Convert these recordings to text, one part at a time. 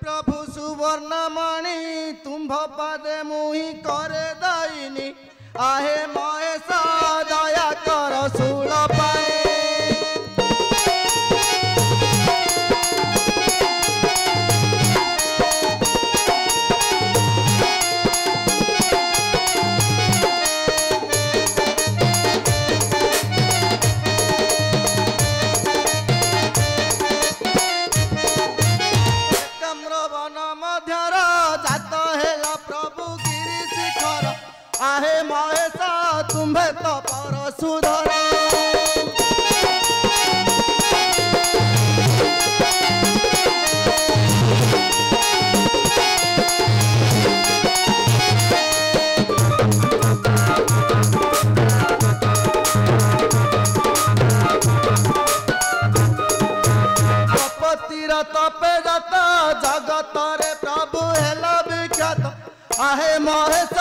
प्रभु सुवर्णमणि तुम्भ पदे मुहि करे दायिनी आहे महेश दया कर शूल पाए आहे महेश तुम्हे तो परशुधर तपतिर तपे जात जगत रे प्रभु हेला विख्यात आहे महेश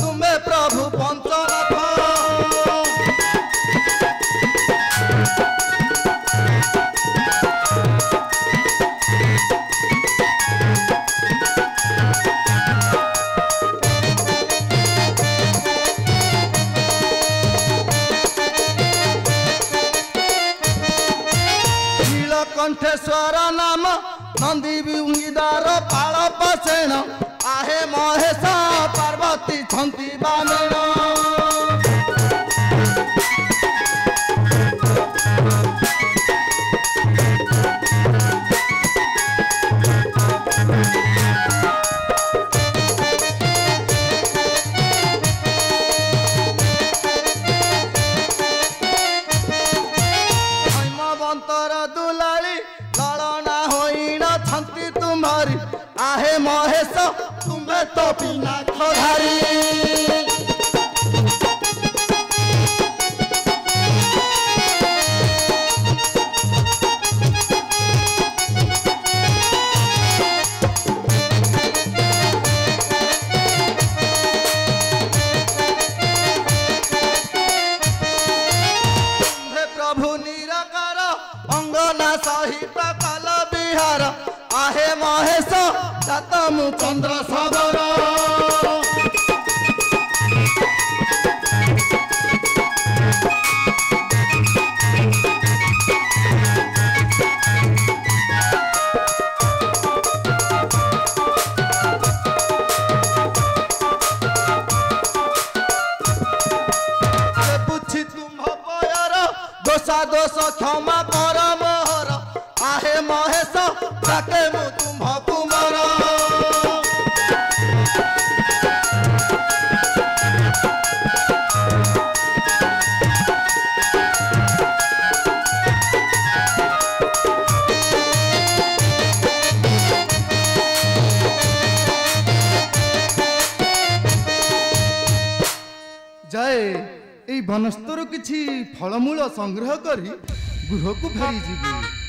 तुम्हें प्रभु पंचरथ नीलकंठेश्वर नाम नंदी विंगीदार पाल पसेण आहे महेश पार्वती छंती बामेण हेमवंतर दुलाली ललना होइण छंती तुम्हारी आहे महेश तुम्हें तो बिना खधारी प्रभु निराकार अंगना सहित काल विहार आहे महेश जातमु चंद्र सबर पूछी तुम पयर दोषा दोष क्षमा कर मोहर आहे महेश जाके मु तुम कुमार जय এই বনস্তর কিছু ফলমূল সংগ্রহ করি গৃহକୁ ফেরি ଯିବି।